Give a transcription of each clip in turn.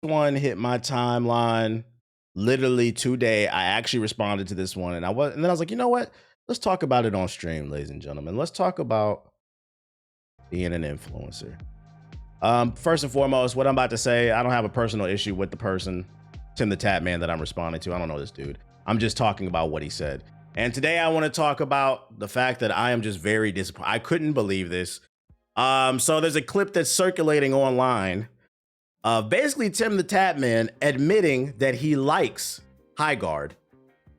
one hit my timeline literally today. I actually responded to this one, and then I was like, you know what? Let's talk about it on stream, ladies and gentlemen. Let's talk about being an influencer. First and foremost, what I'm about to say, I don't have a personal issue with the person, Tim the Tap Man, that I'm responding to. I don't know this dude. I'm just talking about what he said. And today I want to talk about the fact that I am just very disappointed. I couldn't believe this. So there's a clip that's circulating online of basically Tim the Tap Man admitting that he likes Highguard,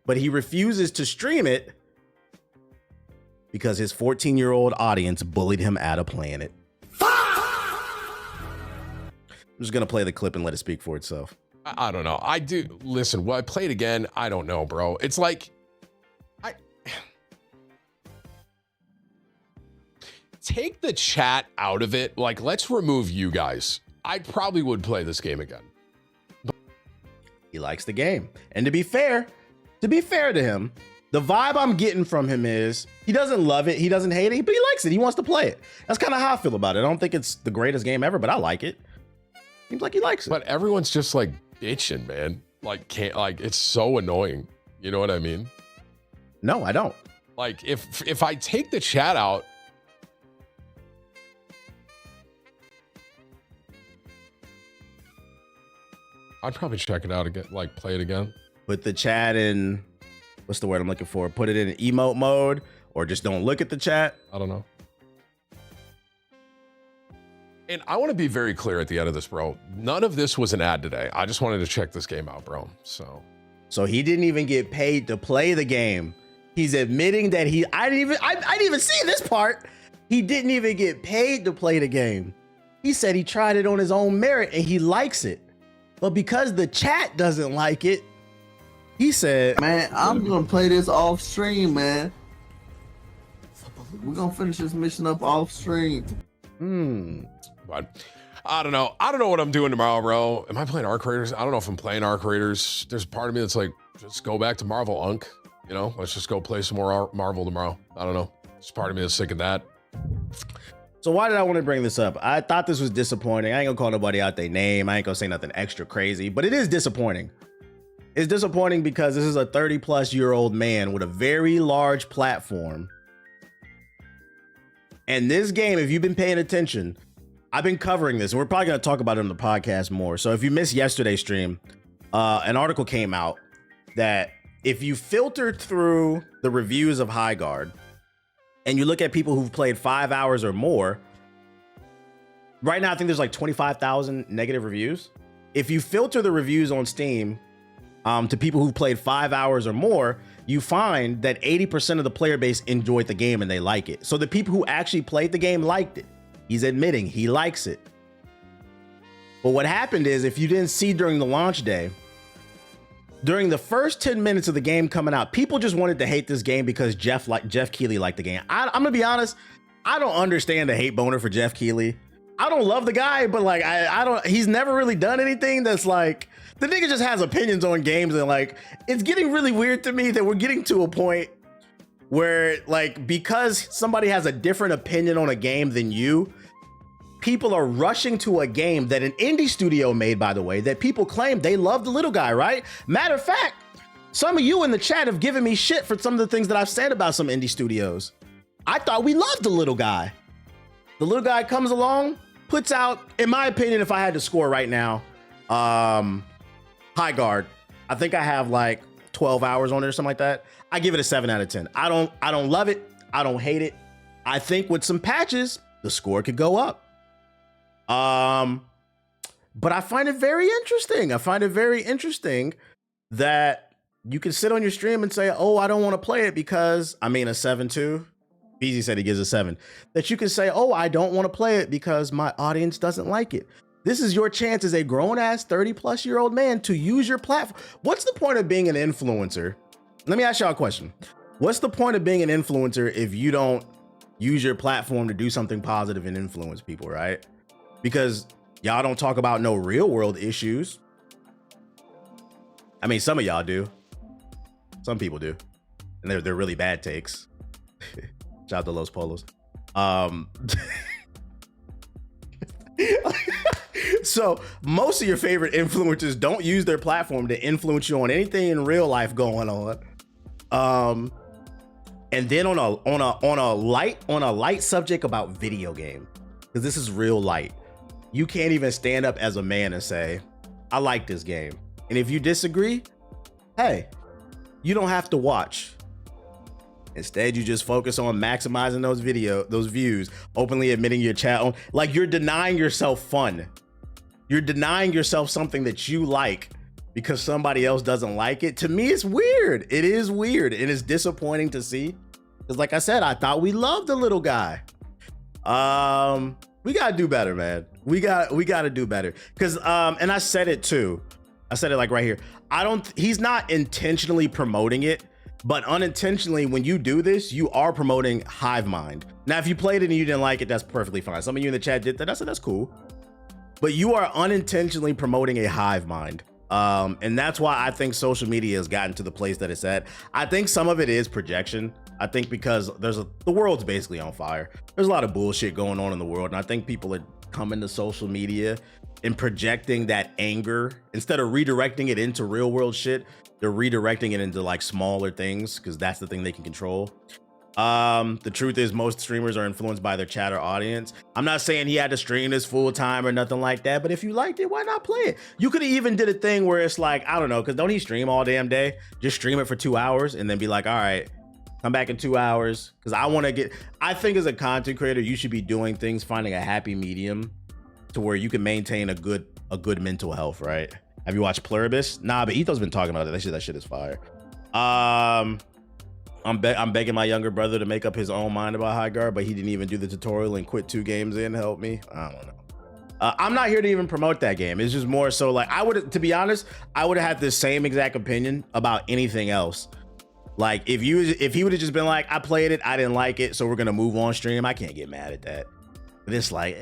but he refuses to stream it because his 14-year-old audience bullied him out of playing it. I'm just gonna play the clip and let it speak for itself. I don't know. I do. Listen, will I play it again? I don't know, bro. It's like, take the chat out of it. Like, let's remove you guys. I probably would play this game again. He likes the game. And to be fair to him, the vibe I'm getting from him is he doesn't love it, he doesn't hate it, but he likes it. He wants to play it. That's kind of how I feel about it. I don't think it's the greatest game ever, but I like it. Seems like he likes it. But everyone's just like bitching, man. Like, it's so annoying. You know what I mean? No, I don't. Like, if I take the chat out, I'd probably check it out again, like play it again. Put the chat in, what's the word I'm looking for? Put it in emote mode, or just don't look at the chat. I don't know. And I want to be very clear at the end of this, bro. None of this was an ad today. I just wanted to check this game out, bro. So he didn't even get paid to play the game. He's admitting that I didn't even see this part. He didn't even get paid to play the game. He said he tried it on his own merit and he likes it. But because the chat doesn't like it, he said, man, I'm gonna play this off stream, man. We're gonna finish this mission up off stream. But I don't know. I don't know what I'm doing tomorrow, bro. Am I playing Arc Raiders? I don't know if I'm playing Arc Raiders. There's a part of me that's like, just go back to Marvel, Unk. You know, let's just go play some more Marvel tomorrow. I don't know. There's part of me that's sick of that. So why did I want to bring this up? I thought this was disappointing. I ain't gonna call nobody out their name. I ain't gonna say nothing extra crazy, but it is disappointing. It's disappointing because this is a 30-plus-year-old man with a very large platform. And this game, if you've been paying attention, I've been covering this, and we're probably going to talk about it on the podcast more. So if you missed yesterday's stream, an article came out that if you filtered through the reviews of Highguard and you look at people who've played 5 hours or more, right now I think there's like 25,000 negative reviews. If you filter the reviews on Steam to people who've played 5 hours or more, you find that 80% of the player base enjoyed the game and they like it. So the people who actually played the game liked it. He's admitting he likes it. But what happened is, if you didn't see during the launch day, during the first 10 minutes of the game coming out, people just wanted to hate this game because Jeff Keighley liked the game. I'm gonna be honest, I don't understand the hate boner for Jeff Keighley. I don't love the guy, but like he's never really done anything that's like, the nigga just has opinions on games, and like, it's getting really weird to me that we're getting to a point where, like, because somebody has a different opinion on a game than you, people are rushing to a game that an indie studio made, by the way, that people claim they love the little guy, right? Matter of fact, some of you in the chat have given me shit for some of the things that I've said about some indie studios. I thought we loved the little guy. The little guy comes along, puts out, in my opinion, if I had to score right now, Highguard, I think I have like 12 hours on it or something like that. I give it a 7 out of 10. I don't love it. I don't hate it. I think with some patches, the score could go up. But I find it very interesting. I find it very interesting that you can sit on your stream and say, oh, I don't want to play it because, I mean, a 7-2. Beezy said he gives a 7. That you can say, oh, I don't want to play it because my audience doesn't like it. This is your chance as a grown-ass 30-plus-year-old man to use your platform. What's the point of being an influencer? Let me ask y'all a question. What's the point of being an influencer if you don't use your platform to do something positive and influence people, right? Because y'all don't talk about no real-world issues. I mean, some of y'all do. Some people do. And they're really bad takes. Shout out to Los Polos. So most of your favorite influencers don't use their platform to influence you on anything in real life going on. And then on a light subject about video game, because this is real light, you can't even stand up as a man and say, I like this game. And if you disagree, hey, you don't have to watch. Instead, you just focus on maximizing those views, openly admitting your chat. Like, you're denying yourself fun. You're denying yourself something that you like because somebody else doesn't like it. To me, it's weird. It is weird. And it's disappointing to see. Because like I said, I thought we loved the little guy. We gotta do better, man. We gotta do better. Because and I said it too. I said it like right here. He's not intentionally promoting it, but unintentionally, when you do this, you are promoting hive mind. Now, if you played it and you didn't like it, that's perfectly fine. Some of you in the chat did that. I said that's cool. But you are unintentionally promoting a hive mind. And that's why I think social media has gotten to the place that it's at. I think some of it is projection. I think because the world's basically on fire. There's a lot of bullshit going on in the world. And I think people are coming to social media and projecting that anger instead of redirecting it into real world shit. They're redirecting it into like smaller things because that's the thing they can control. The truth is most streamers are influenced by their chatter audience. I'm not saying he had to stream this full time or nothing like that, but if you liked it, why not play it? You could have even did a thing where it's like, I don't know, because don't he stream all damn day? Just stream it for 2 hours and then be like, all right, come back in 2 hours. Because I think as a content creator, you should be doing things, finding a happy medium to where you can maintain a good mental health, right? Have you watched Pluribus? Nah, but Etho's been talking about it. That shit is fire. I'm begging my younger brother to make up his own mind about Highguard, but he didn't even do the tutorial and quit 2 games in. Help me. I don't know. I'm not here to even promote that game. It's just more so like to be honest, I would have had the same exact opinion about anything else. Like if he would have just been like, I played it, I didn't like it, so we're gonna move on stream. I can't get mad at that. But it's like,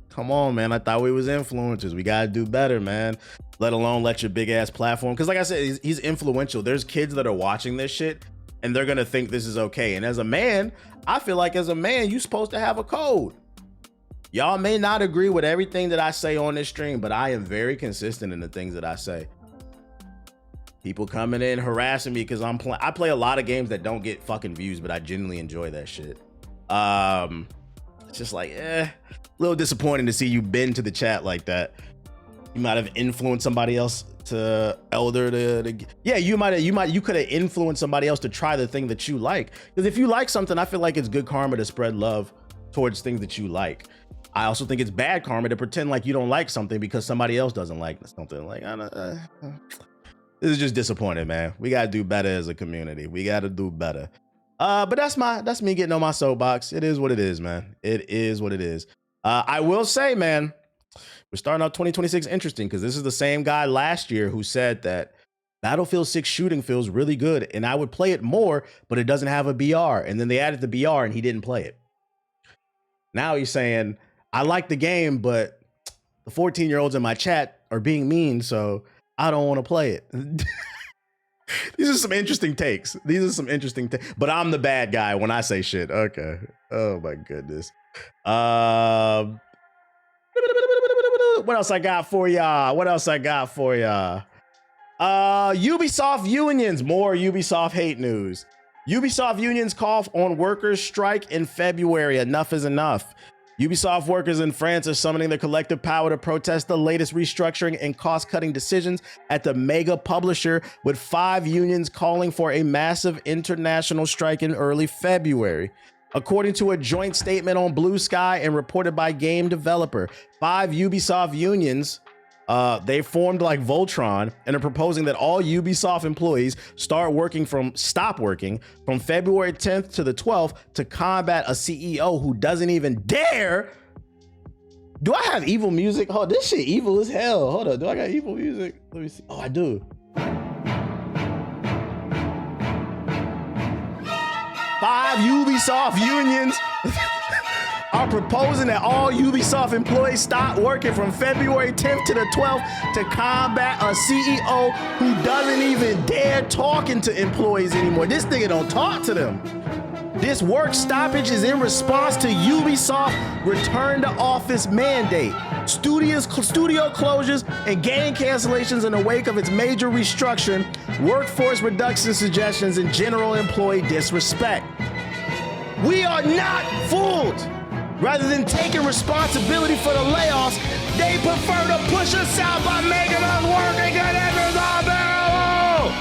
come on, man. I thought we was influencers. We gotta do better, man. Let alone let your big ass platform. Because like I said, he's influential. There's kids that are watching this shit and they're gonna think this is okay. And as a man, I feel like as a man, you're supposed to have a code. Y'all may not agree with everything that I say on this stream, but I am very consistent in the things that I say. People coming in harassing me because I play a lot of games that don't get fucking views, but I genuinely enjoy that shit. It's just like, a little disappointing to see you bend to the chat like that. You might have influenced somebody else to you could have influenced somebody else to try the thing that you like. Because if you like something, I feel like it's good karma to spread love towards things that you like. I also think it's bad karma to pretend like you don't like something because somebody else doesn't like something. Like, this is just disappointing, man. We gotta do better as a community. We gotta do better. But that's me getting on my soapbox. It is what it is, man. It is what it is. I will say, man, we're starting out 2026 interesting because this is the same guy last year who said that Battlefield 6 shooting feels really good and I would play it more, but it doesn't have a BR. And then they added the BR and he didn't play it. Now he's saying, I like the game, but the 14-year-olds in my chat are being mean, so I don't want to play it. These are some interesting takes. But I'm the bad guy when I say shit. Okay. Oh my goodness. What else I got for y'all? Ubisoft unions. More Ubisoft hate news. Ubisoft unions call on workers' strike in February. Enough is enough. Ubisoft workers in France are summoning their collective power to protest the latest restructuring and cost-cutting decisions at the mega publisher, with 5 unions calling for a massive international strike in early February. According to a joint statement on Blue Sky and reported by Game Developer, 5 Ubisoft unions, they formed like Voltron and are proposing that all Ubisoft employees stop working from February 10th to the 12th to combat a CEO who doesn't even dare. Do I have evil music? Oh, this shit evil as hell. Hold on, do I got evil music? Let me see. Oh, I do. 5 Ubisoft unions are proposing that all Ubisoft employees stop working from February 10th to the 12th to combat a CEO who doesn't even dare talking to employees anymore. This nigga don't talk to them. This work stoppage is in response to Ubisoft return to office mandate. studio closures and game cancellations in the wake of its major restructuring, workforce reduction suggestions, and general employee disrespect. We are not fooled. Rather than taking responsibility for the layoffs, they prefer to push us out by making us working conditions unbearable.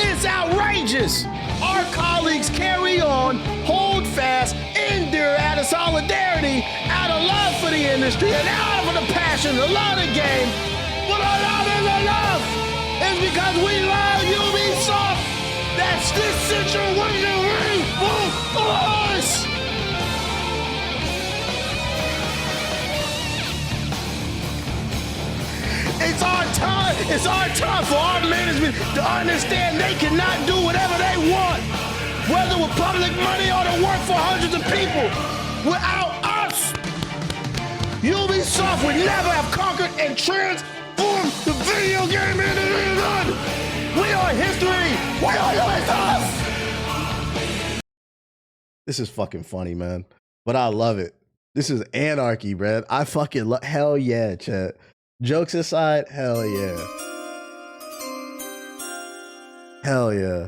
It's outrageous. Our colleagues carry on, hold fast, endure out of solidarity, out of love for the industry, and out of the passion to love the game. But enough is enough. It's because we love Ubisoft. That's this situation really for us. It's our time for our management to understand they cannot do whatever they want, whether with public money or to work for hundreds of people. Without us, Ubisoft would never have conquered and transformed the video game industry. We are history. We are Ubisoft. This is fucking funny, man, but I love it. This is anarchy, man. I fucking love. Hell yeah, chat. Jokes aside, hell yeah. Hell yeah.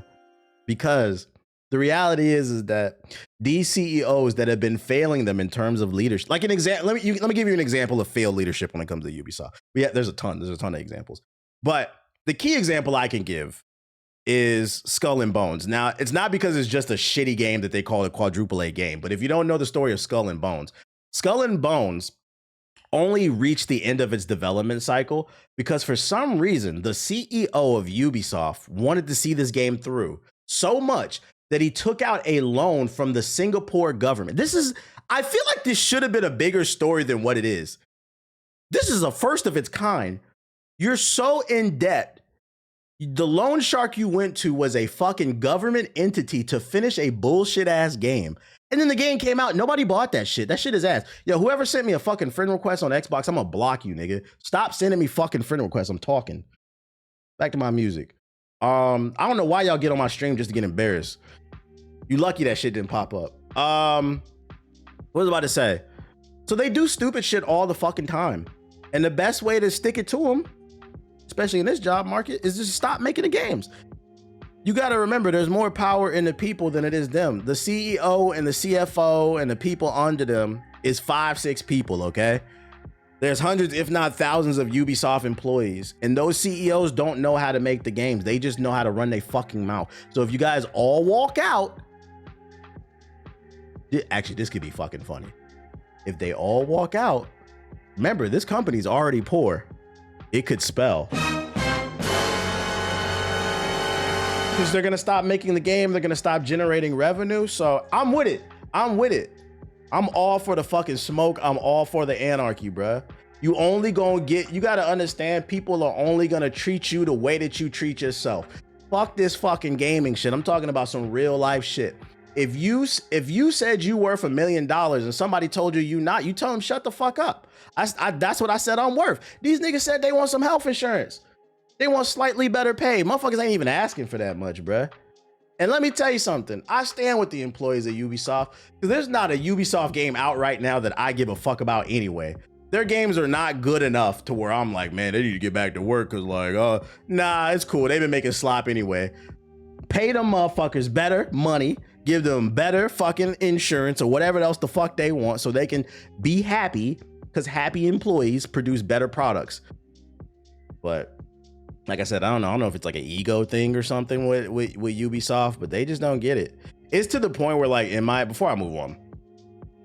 Because the reality is that these CEOs that have been failing them in terms of leadership, like an example, let me give you an example of failed leadership when it comes to Ubisoft. Yeah, there's a ton of examples. But the key example I can give is Skull and Bones. Now, it's not because it's just a shitty game that they call a quadruple A game, but if you don't know the story of Skull and Bones only reached the end of its development cycle because for some reason, the CEO of Ubisoft wanted to see this game through so much that he took out a loan from the Singapore government. I feel like this should have been a bigger story than what it is. This is a first of its kind. You're so in debt. The loan shark you went to was a fucking government entity to finish a bullshit ass game. And then the game came out. Nobody bought that shit. That shit is ass. Yo, whoever sent me a fucking friend request on Xbox, I'm gonna block you, nigga. Stop sending me fucking friend requests. I'm talking. Back to my music. I don't know why y'all get on my stream just to get embarrassed. You lucky that shit didn't pop up. What was I about to say? So they do stupid shit all the fucking time. And the best way to stick it to them, especially in this job market, is just stop making the games. You got to remember, there's more power in the people than it is them. The CEO and the CFO and the people under them is 5-6 people, okay? There's hundreds, if not thousands, of Ubisoft employees. And those CEOs don't know how to make the games. They just know how to run their fucking mouth. So if you guys all walk out, actually, this could be fucking funny. If they all walk out, remember, this company's already poor. It could spell. Because they're going to stop making the game. They're going to stop generating revenue. So I'm with it. I'm all for the fucking smoke. I'm all for the anarchy, bruh. You got to understand, people are only going to treat you the way that you treat yourself. Fuck this fucking gaming shit. I'm talking about some real life shit. If you said you worth $1 million and somebody told you not, you tell them shut the fuck up. That's what I said I'm worth. These niggas said they want some health insurance. They want slightly better pay. Motherfuckers ain't even asking for that much, bruh. And let me tell you something. I stand with the employees at Ubisoft because there's not a Ubisoft game out right now that I give a fuck about anyway. Their games are not good enough to where I'm like, man, they need to get back to work because nah, it's cool. They've been making slop anyway. Pay them motherfuckers better money. Give them better fucking insurance or whatever else the fuck they want so they can be happy because happy employees produce better products. But like I said, I don't know if it's like an ego thing or something with Ubisoft, but they just don't get it. It's to the point where before I move on,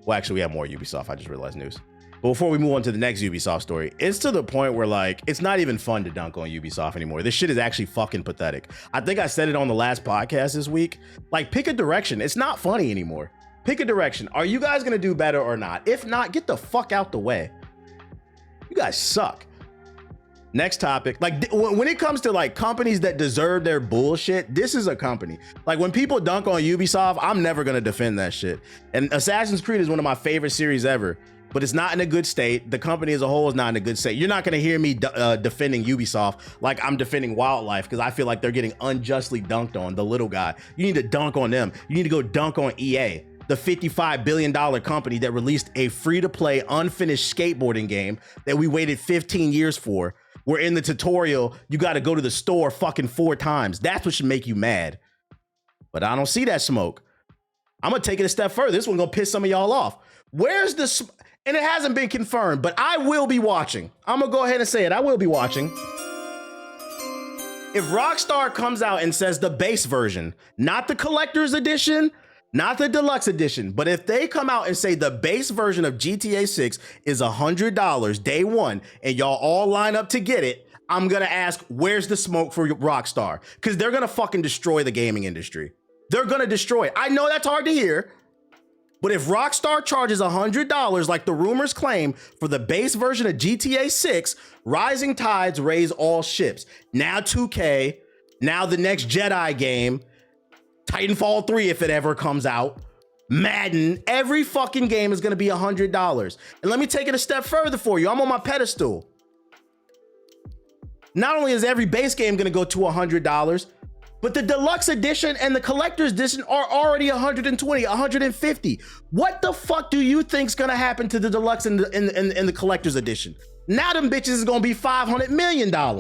well, actually we have more Ubisoft. I just realized news. But before we move on to the next Ubisoft story, it's to the point where it's not even fun to dunk on Ubisoft anymore. This shit is actually fucking pathetic. I think I said it on the last podcast this week. Pick a direction. It's not funny anymore. Pick a direction. Are you guys gonna do better or not? If not, get the fuck out the way. You guys suck. Next topic. When it comes to companies that deserve their bullshit, this is a company. When people dunk on Ubisoft, I'm never gonna defend that shit. And Assassin's Creed is one of my favorite series ever, but it's not in a good state. The company as a whole is not in a good state. You're not gonna hear me defending Ubisoft like I'm defending Wildlife because I feel like they're getting unjustly dunked on, the little guy. You need to dunk on them. You need to go dunk on EA. the $55 billion company that released a free-to-play unfinished skateboarding game that we waited 15 years for, where in the tutorial, you got to go to the store fucking 4 times. That's what should make you mad. But I don't see that smoke. I'm going to take it a step further. This one's going to piss some of y'all off. Where's the... And it hasn't been confirmed, but I will be watching. I'm going to go ahead and say it. I will be watching. If Rockstar comes out and says the base version, not the collector's edition, not the deluxe edition, but if they come out and say the base version of GTA 6 is $100 day one, and y'all all line up to get it, I'm going to ask, where's the smoke for Rockstar? Because they're going to fucking destroy the gaming industry. They're going to destroy it. I know that's hard to hear. But if Rockstar charges $100 like the rumors claim for the base version of GTA 6, rising tides raise all ships. Now 2K, now the next Jedi game, Titanfall 3 if it ever comes out, Madden, every fucking game is gonna be $100. And let me take it a step further for you. I'm on my pedestal. Not only is every base game gonna go to $100, but the deluxe edition and the collector's edition are already $120, $150. What the fuck do you think's gonna happen to the deluxe and the collector's edition? Now them bitches is gonna be $500 million. I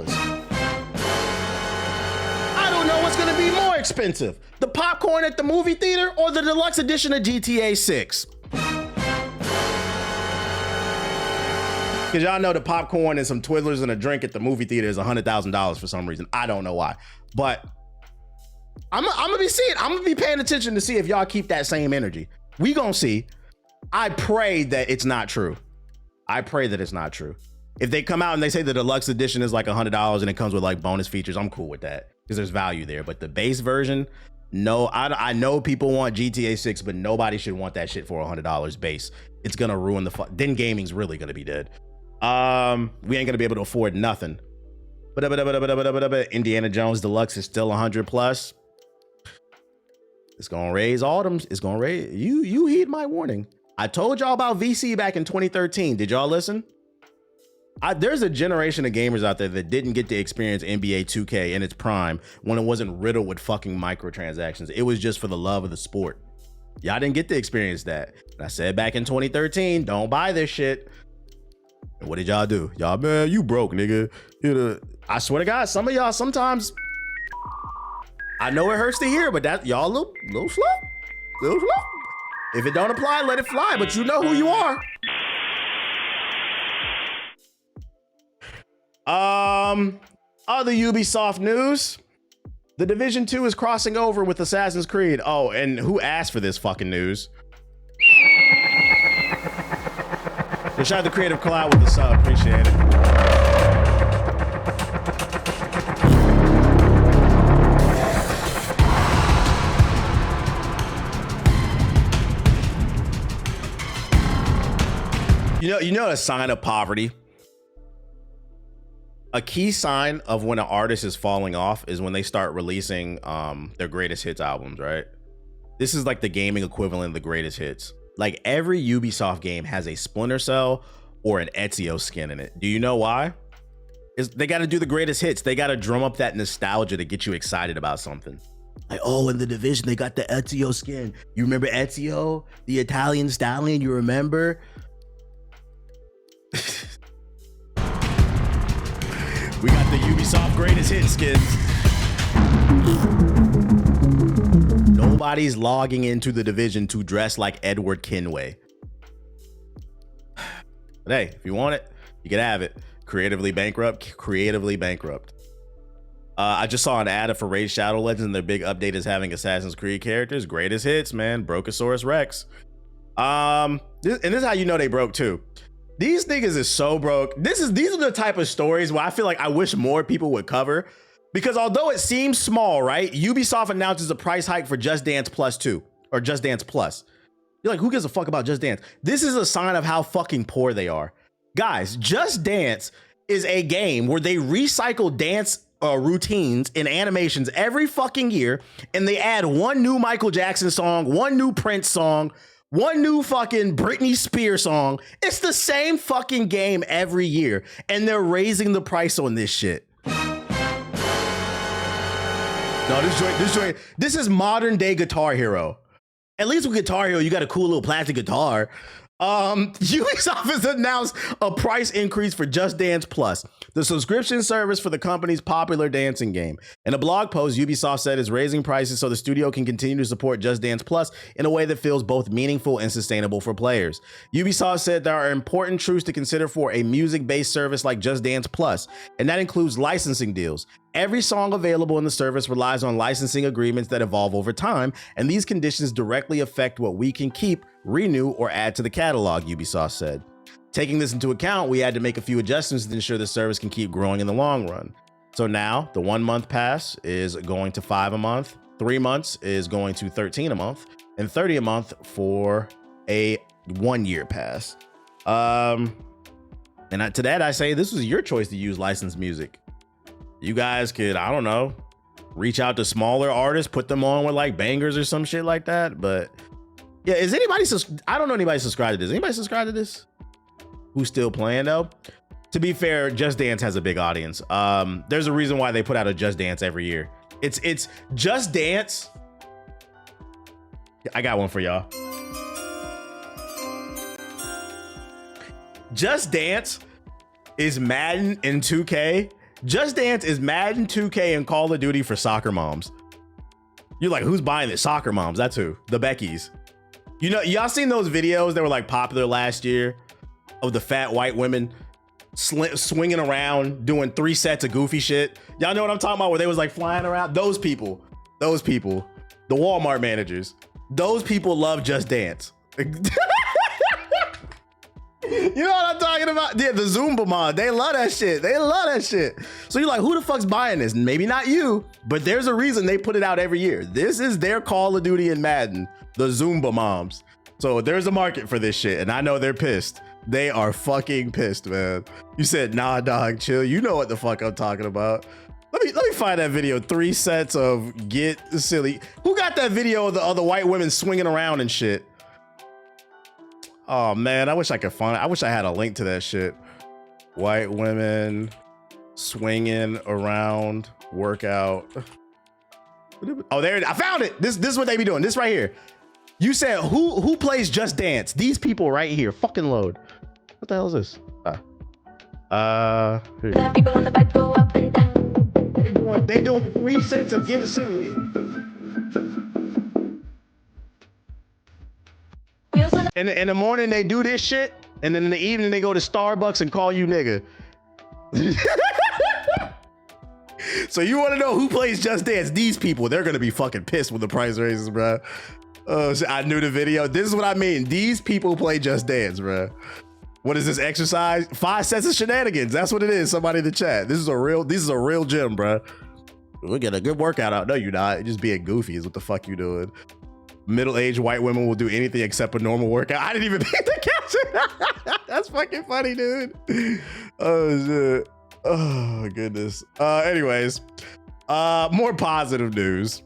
don't know what's gonna be more expensive, the popcorn at the movie theater or the deluxe edition of GTA 6. Because y'all know the popcorn and some Twizzlers and a drink at the movie theater is $100,000 for some reason. I don't know why, but I'm gonna be seeing. I'm gonna be paying attention to see if y'all keep that same energy. We gonna see. I pray that it's not true. I pray that it's not true. If they come out and they say the deluxe edition is like $100 and it comes with like bonus features, I'm cool with that because there's value there. But the base version, no. I know people want GTA 6, but nobody should want that shit for $100 base. It's gonna ruin the fun. Then gaming's really gonna be dead. We ain't gonna be able to afford nothing. But Indiana Jones Deluxe is still 100 plus. It's gonna raise autumns. It's gonna raise you heed my warning. I told y'all about VC back in 2013. Did y'all listen? There's a generation of gamers out there that didn't get to experience NBA 2K in its prime when it wasn't riddled with fucking microtransactions. It was just for the love of the sport. Y'all didn't get to experience that. And I said back in 2013, don't buy this shit. And what did y'all do? Y'all, man, you broke, nigga. I swear to God, some of y'all sometimes, I know it hurts to hear, but that y'all little slow. If it don't apply, let it fly, but you know who you are. Other Ubisoft news. The Division 2 is crossing over with Assassin's Creed. Oh, and who asked for this fucking news? Shout out the Creative Cloud with the sub. Appreciate it. You know a sign of poverty? A key sign of when an artist is falling off is when they start releasing their greatest hits albums, right? This is like the gaming equivalent of the greatest hits. Like every Ubisoft game has a Splinter Cell or an Ezio skin in it. Do you know why? They got to do the greatest hits. They got to drum up that nostalgia to get you excited about something. Like, oh, in the Division, they got the Ezio skin. You remember Ezio, the Italian stallion? You remember? We got the Ubisoft greatest hit skins. Nobody's logging into the Division to dress like Edward Kenway. But hey, if you want it, you can have it. Creatively bankrupt. I just saw an ad for Raid Shadow Legends, and their big update is having Assassin's Creed characters. Greatest hits, man. Brokosaurus Rex. This is how you know they broke too. These niggas is so broke. These are the type of stories where I feel like I wish more people would cover. Because although it seems small, right? Ubisoft announces a price hike for Just Dance Plus 2 or Just Dance Plus. You're like, who gives a fuck about Just Dance? This is a sign of how fucking poor they are. Guys, Just Dance is a game where they recycle dance routines and animations every fucking year. And they add one new Michael Jackson song, one new Prince song, one new fucking Britney Spears song. It's the same fucking game every year. And they're raising the price on this shit. No, this is modern day Guitar Hero. At least with Guitar Hero, you got a cool little plastic guitar. Ubisoft has announced a price increase for Just Dance Plus, the subscription service for the company's popular dancing game. In a blog post, Ubisoft said it's raising prices so the studio can continue to support Just Dance Plus in a way that feels both meaningful and sustainable for players. Ubisoft said there are important truths to consider for a music-based service like Just Dance Plus, and that includes licensing deals. Every song available in the service relies on licensing agreements that evolve over time, and these conditions directly affect what we can keep, renew, or add to the catalog, Ubisoft said. Taking this into account, we had to make a few adjustments to ensure the service can keep growing in the long run. So now, the 1 month pass is going to $5 a month, 3 months is going to $13 a month, and $30 a month for a 1 year pass. To that I say, this was your choice to use licensed music. You guys could, I don't know, reach out to smaller artists, put them on with like bangers or some shit like that. But yeah, is anybody, I don't know anybody subscribed to this. Anybody subscribed to this? Who's still playing though? To be fair, Just Dance has a big audience. There's a reason why they put out a Just Dance every year. It's Just Dance. I got one for y'all. Just Dance is Madden in 2K. Just Dance is Madden 2K and Call of Duty for soccer moms. You're like, who's buying this? Soccer moms. That's who. The Beckys. You know, y'all seen those videos that were like popular last year of the fat white women swinging around doing 3 sets of goofy shit? Y'all know what I'm talking about, where they was like flying around? Those people, the Walmart managers, those people love Just Dance. You know what I'm talking about? Yeah, the Zumba mod. They love that shit. They love that shit. So you're like, who the fuck's buying this? Maybe not you, but there's a reason they put it out every year. This is their Call of Duty and Madden, the Zumba moms. So there's a market for this shit, and I know they're pissed. They are fucking pissed, man. You said, nah, dog, chill. You know what the fuck I'm talking about. Let me find that video. 3 sets of Get Silly. Who got that video of the white women swinging around and shit? Oh man, I wish I could find it. I wish I had a link to that shit. White women swinging around workout. Oh, there it is. I found it. This is what they be doing. This right here. You said who plays Just Dance? These people right here. Fucking load. What the hell is this? Here you go. People on the bike go up and down. They doing 3 sets of Get Silly. In the morning they do this shit, and then in the evening they go to Starbucks and call you nigga. So you want to know who plays Just Dance? These people, they're gonna be fucking pissed when the price raises, bro. I knew the video. This is what I mean. These people play Just Dance, bro. What is this exercise? 5 sets of shenanigans. That's what it is. Somebody in the chat. This is a real gym, bro. We'll get a good workout out. No, you're not. You're just being goofy is what the fuck you doing. Middle-aged white women will do anything except a normal workout. I didn't even pay the caption. That's fucking funny, dude. Oh shit. Oh goodness. Anyways, more positive news.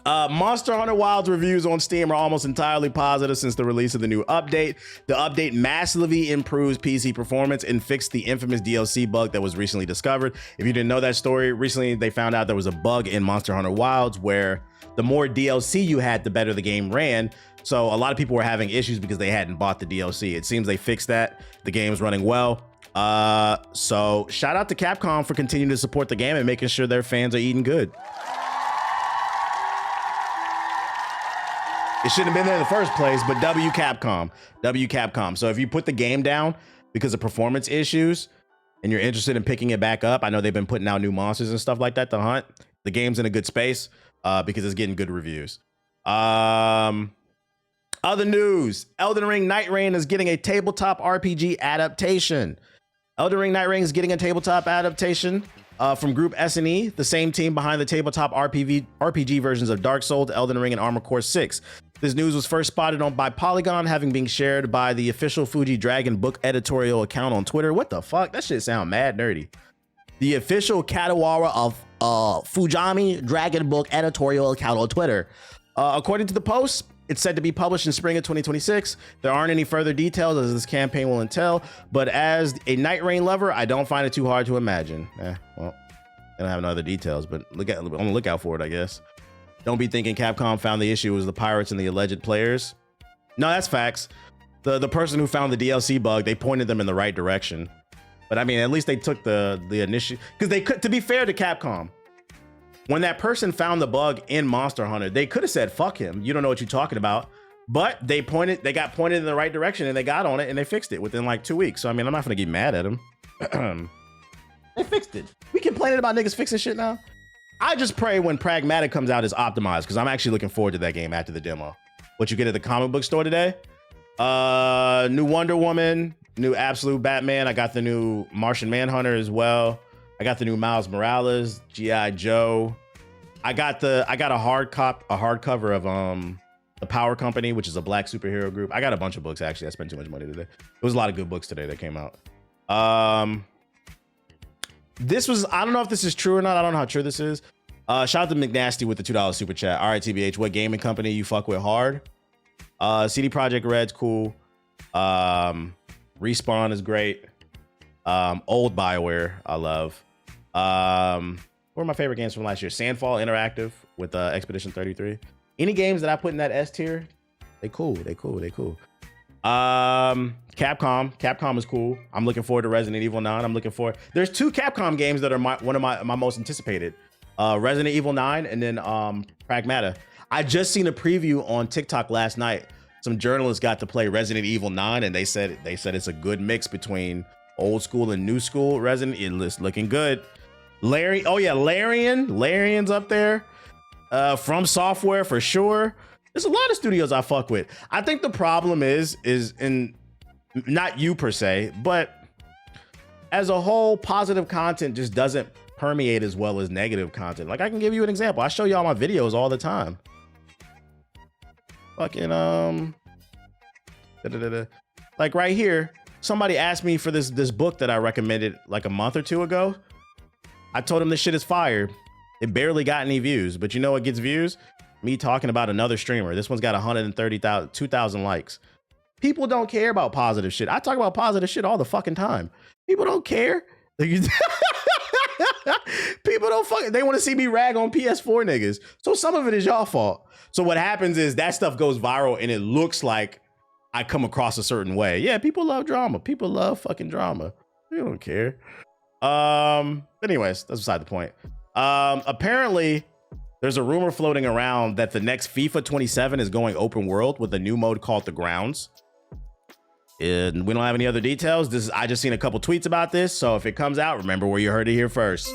Monster Hunter Wilds reviews on Steam are almost entirely positive since the release of the new update. The update massively improves PC performance and fixed the infamous DLC bug that was recently discovered. If you didn't know that story, recently they found out there was a bug in Monster Hunter Wilds where the more DLC you had, the better the game ran. So a lot of people were having issues because they hadn't bought the DLC. It seems they fixed that. The game's running well. So shout out to Capcom for continuing to support the game and making sure their fans are eating good. It shouldn't have been there in the first place, but W Capcom. So if you put the game down because of performance issues and you're interested in picking it back up, I know they've been putting out new monsters and stuff like that to hunt. The game's in a good space because it's getting good reviews. Other news, Elden Ring Night Reign is getting a tabletop RPG adaptation. Elden Ring Night Reign is getting a tabletop adaptation from Group S&E, the same team behind the tabletop RPG versions of Dark Souls, Elden Ring, and Armored Core 6. This news was first spotted by Polygon, having been shared by the official Fuji Dragon book editorial account on Twitter. What the fuck? That shit sound mad nerdy. The official Katawara of Fujami Dragon book editorial account on Twitter. According to the post, it's said to be published in spring of 2026. There aren't any further details as this campaign will entail, but as a Night Reign lover, I don't find it too hard to imagine. Well, I don't have no other details, but on the lookout for it, I guess. Don't be thinking Capcom found the issue was the pirates and the alleged players. No, that's facts. The person who found the DLC bug, they pointed them in the right direction. But I mean, at least they took the initiative, because they could, to be fair to Capcom, when that person found the bug in Monster Hunter, they could have said, fuck him, you don't know what you're talking about. But they got pointed in the right direction and they got on it and they fixed it within like 2 weeks. So I mean, I'm not gonna get mad at them. They fixed it. We complaining about niggas fixing shit now. I just pray when Pragmatic comes out is optimized, because I'm actually looking forward to that game after the demo. What you get at the comic book store today? New Wonder Woman, new Absolute Batman. I got the new Martian Manhunter as well. I got the new Miles Morales, G.I. Joe. I got a hardcover of the Power Company, which is a black superhero group. I got a bunch of books actually. I spent too much money today. There was a lot of good books today that came out. This was, I don't know if this is true or not. I don't know how true this is. Shout out to McNasty with the $2 super chat. All right, TBH, what gaming company you fuck with hard? CD Projekt Red's cool. Respawn is great. Old BioWare, I love. What are my favorite games from last year? Sandfall Interactive with Expedition 33. Any games that I put in that S tier, they cool. Capcom is cool. I'm looking forward to Resident Evil 9. There's 2 Capcom games that are one of my most anticipated. Resident Evil 9 and then Pragmata. I just seen a preview on TikTok last night. Some journalists got to play Resident Evil 9 and they said it's a good mix between old school and new school Resident Evil. It's looking good. Larion's up there. From Software for sure. There's a lot of studios I fuck with. I think the problem is in not you per se, but as a whole, positive content just doesn't permeate as well as negative content. Like, I can give you an example. I show y'all my videos all the time. Fucking like right here, somebody asked me for this book that I recommended like a month or 2 ago. I told him this shit is fire. It barely got any views, but you know what gets views? Me talking about another streamer. This one's got 130,000, 2,000 likes. People don't care about positive shit. I talk about positive shit all the fucking time. People don't care. People don't fucking, they want to see me rag on PS4 niggas. So some of it is y'all fault. So what happens is that stuff goes viral and it looks like I come across a certain way. Yeah, people love drama. People love fucking drama. They don't care. Anyways, that's beside the point. Apparently there's a rumor floating around that the next FIFA 27 is going open world with a new mode called The Grounds. And we don't have any other details. I just seen a couple tweets about this. So if it comes out, remember where you heard it here first.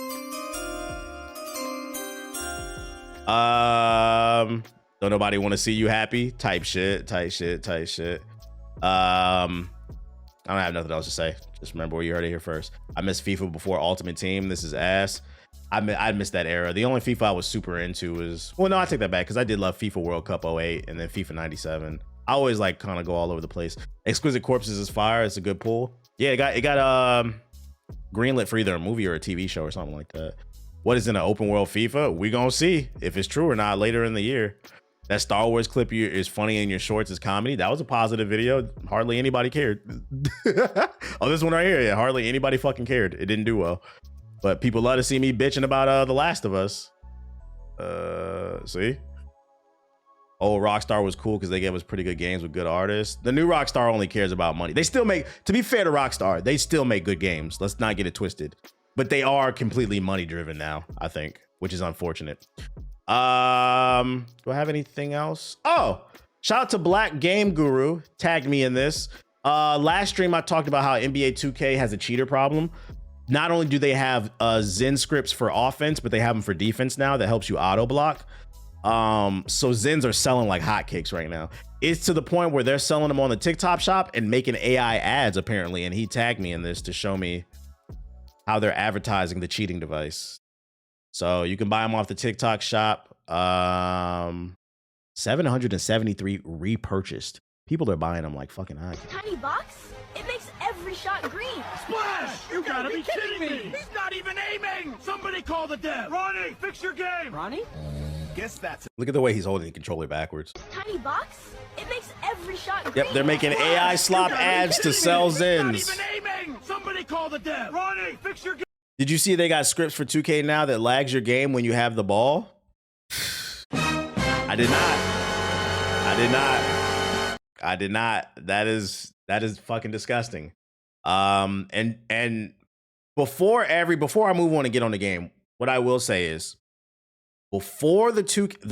Don't nobody want to see you happy type shit. I don't have nothing else to say. Just remember where you heard it here first. I missed FIFA before Ultimate Team. This is ass. I missed that era. The only FIFA I was super into was, well, no, I take that back because I did love FIFA World Cup 08 and then FIFA 97. I always like kind of go all over the place. Exquisite Corpses is fire. It's a good pull. Yeah, it got greenlit for either a movie or a TV show or something like that. What is in an open world FIFA? We gonna see if it's true or not later in the year. That Star Wars clip is funny in your shorts is comedy. That was a positive video. Hardly anybody cared. Oh, this one right here. Yeah, hardly anybody fucking cared. It didn't do well. But people love to see me bitching about The Last of Us. See? Oh, Rockstar was cool because they gave us pretty good games with good artists. The new Rockstar only cares about money. They still make, to be fair to Rockstar, they still make good games. Let's not get it twisted. But they are completely money driven now, I think, which is unfortunate. Do I have anything else? Oh, shout out to Black Game Guru, tagged me in this. Last stream I talked about how NBA 2K has a cheater problem. Not only do they have Zen scripts for offense, but they have them for defense now that helps you auto block. So Zens are selling like hotcakes right now. It's to the point where they're selling them on the TikTok shop and making AI ads apparently. And he tagged me in this to show me how they're advertising the cheating device. So you can buy them off the TikTok shop. 773 repurchased. People are buying them like fucking hot. Tiny box? It makes every shot green. Splash! You gotta be kidding me! He's not even aiming! Somebody call the dev! Ronnie, fix your game! Ronnie? Guess that's it. Look at the way he's holding the controller backwards. Tiny box? It makes every shot green. Yep, they're making AI slop ads to sell Zens. He's not even aiming! Somebody call the dev! Ronnie, fix your game! Did you see they got scripts for 2K now that lags your game when you have the ball? I did not. I did not. That is fucking disgusting. And before I move on and get on the game, what I will say is the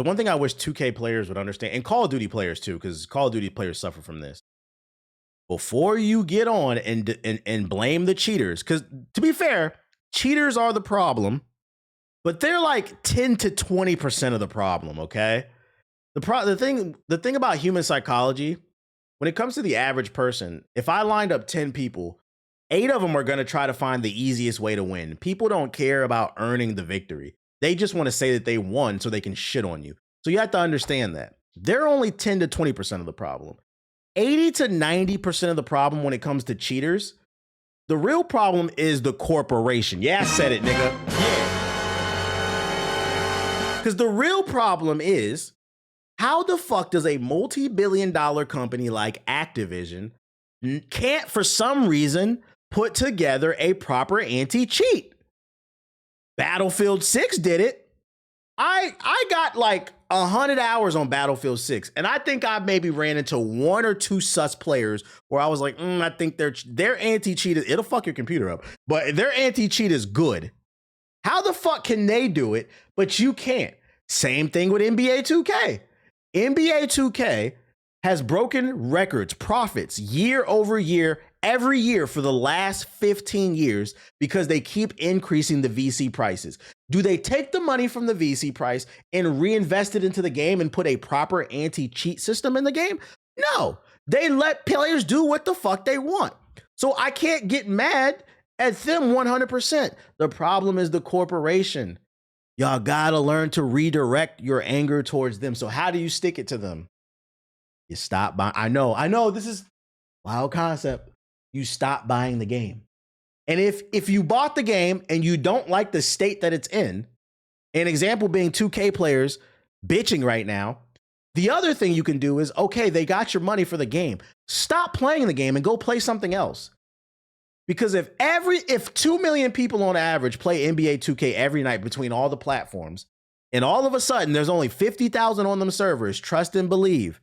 one thing I wish 2K players would understand, and Call of Duty players too, because Call of Duty players suffer from this. Before you get on and blame the cheaters, because to be fair, cheaters are the problem, but they're like 10 to 20% of the problem, okay? The thing about human psychology, when it comes to the average person, if I lined up 10 people, 8 of them are going to try to find the easiest way to win. People don't care about earning the victory. They just want to say that they won so they can shit on you. So you have to understand that. They're only 10 to 20% of the problem. 80 to 90% of the problem when it comes to cheaters, the real problem is the corporation. Yeah, I said it, nigga. Yeah. Because the real problem is, how the fuck does a multi-billion-dollar company like Activision can't, for some reason, put together a proper anti-cheat? Battlefield 6 did it. I got like 100 hours on Battlefield 6, and I think I maybe ran into 1 or 2 sus players where I was like, I think their anti-cheat is, it'll fuck your computer up, but their anti-cheat is good. How the fuck can they do it, but you can't? Same thing with NBA 2K. NBA 2K has broken records, profits, year over year, every year for the last 15 years because they keep increasing the VC prices. Do they take the money from the VC price and reinvest it into the game and put a proper anti-cheat system in the game? No, they let players do what the fuck they want. So I can't get mad at them 100%. The problem is the corporation. Y'all gotta learn to redirect your anger towards them. So how do you stick it to them? You stop buying. I know this is wild concept. You stop buying the game. And if you bought the game and you don't like the state that it's in, an example being 2K players bitching right now, the other thing you can do is, okay, they got your money for the game. Stop playing the game and go play something else. Because if 2 million people on average play NBA 2K every night between all the platforms, and all of a sudden there's only 50,000 on them servers, trust and believe,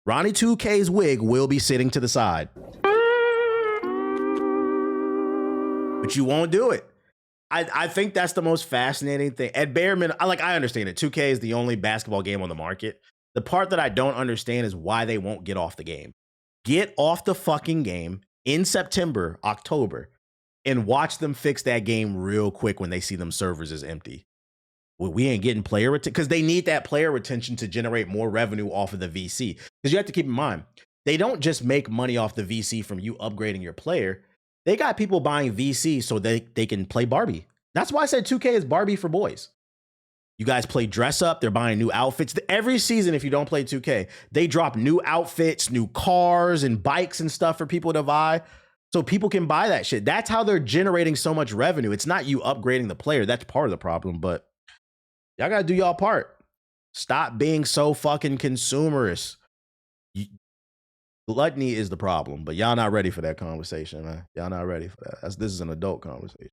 Ronnie 2K's wig will be sitting to the side. But you won't do it. I think that's the most fascinating thing. At bare minimum, I understand it. 2K is the only basketball game on the market. The part that I don't understand is why they won't get off the game. Get off the fucking game in September, October, and watch them fix that game real quick when they see them servers is empty. Well, we ain't getting player retention because they need that player retention to generate more revenue off of the VC. Because you have to keep in mind, they don't just make money off the VC from you upgrading your player. They got people buying VC so they can play Barbie. That's why I said 2K is Barbie for boys. You guys play dress up. They're buying new outfits. Every season, if you don't play 2K, they drop new outfits, new cars and bikes and stuff for people to buy. So people can buy that shit. That's how they're generating so much revenue. It's not you upgrading the player. That's part of the problem, but y'all got to do y'all part. Stop being so fucking consumerist. Gluttony is the problem, but y'all not ready for that conversation, man. Y'all not ready for that. This is an adult conversation.